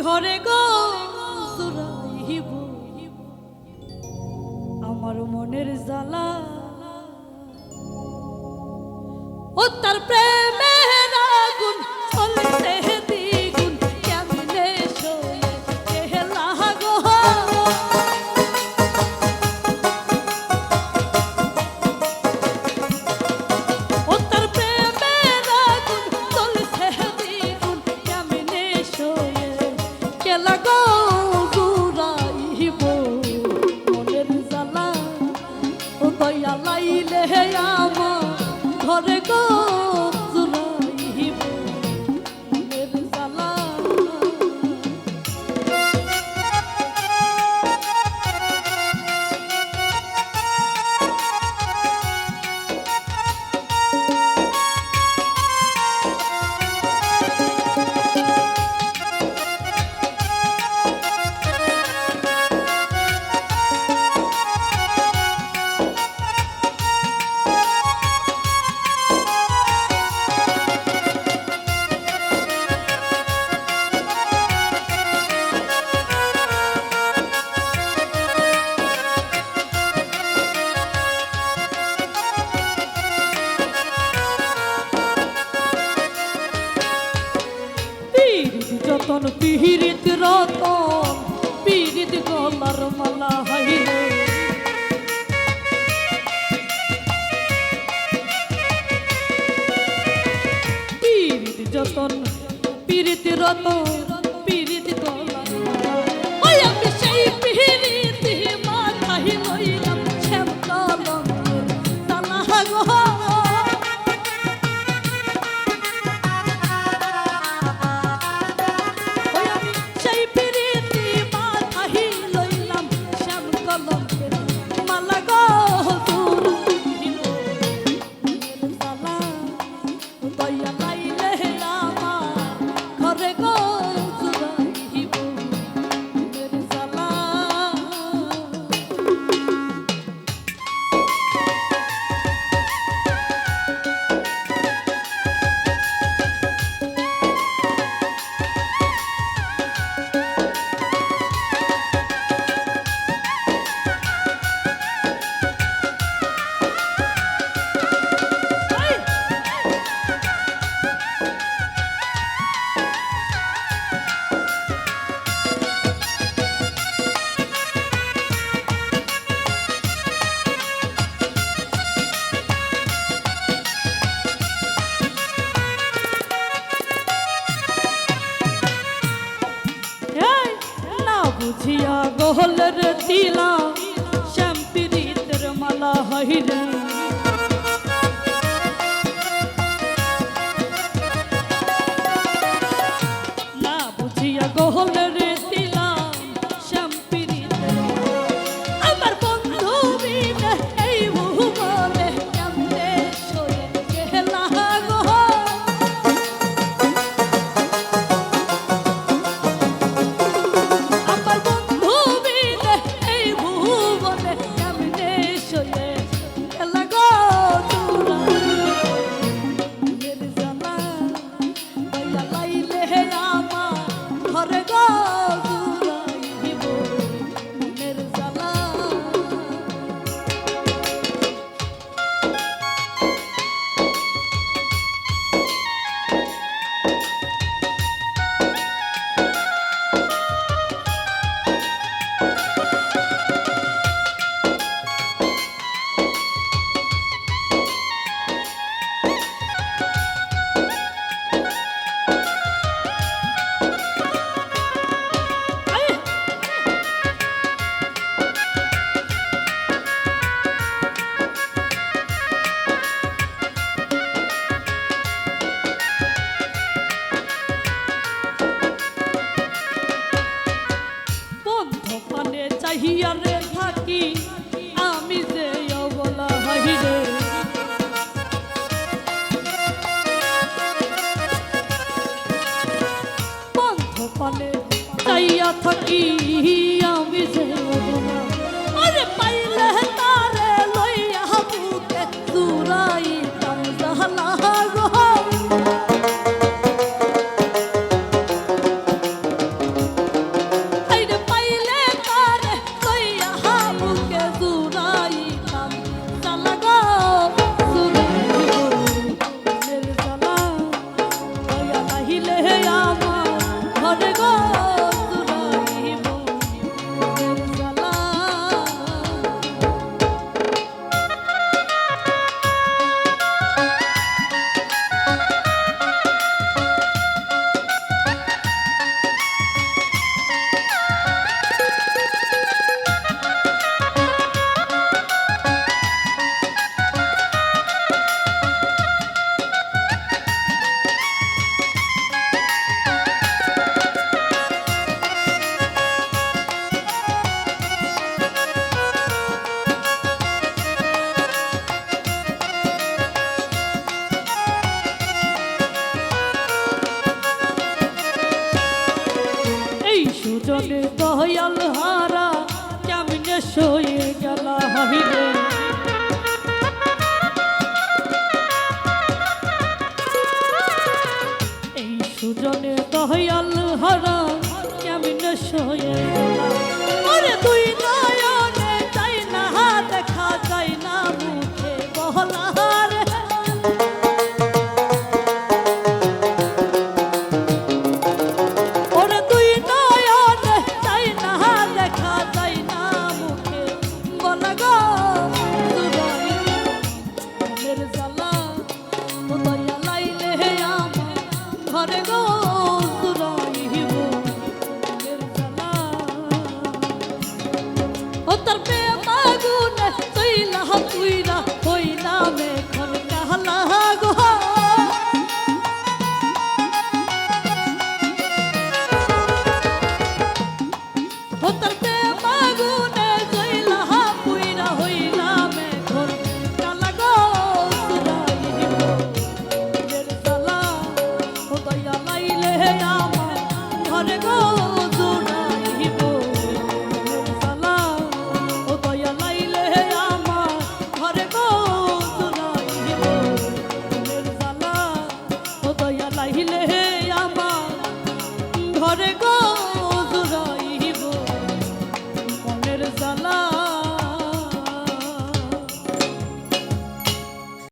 ঘরে গো জুড়াইব আমার মনের জ্বালা ও তার প্রেমের আগুন জ্বলতে দ্বিগুণ কেমনে সয়ে গেলা গো ও তার প্রেমের আগুন জ্বলতে দ্বিগুণ কেমনে সয়ে গেলা গো জুড়াইব মনের জ্বালা ও দয়া লাইলে আমার ঘরে গো জুড়াইব মনের জ্বালা যতন পিহিরিত রতন পিরিত গলার মালা হাইরে পিরিত যতন পিরিত রতন পিরিত গলার মালা ওই আমি সেই পিহিরিত মাথায় লইলাম শ্যাম কলঙ্কের জ্বালা গো বুঝিয়া গোহলের দিলা শ্যাম পিরিতের মালা হাইরে না বুঝিয়া গোহলের দিলা শ্যাম পিরিতের আমার বন্ধু বিনে এই ভুবনে কেমনে সয়ে গেলা গো চাহিয়ারে থাকি আমি যে অবলা হাইরে বন্ধ পালে চাইয়া থাকি আমি যে অবলা আরে পাইলে তারে লইয়া বুকে জুড়াই তাম জালা গো চাইলে আমার ঘরে গো জুড়াইব মনের জ্বালা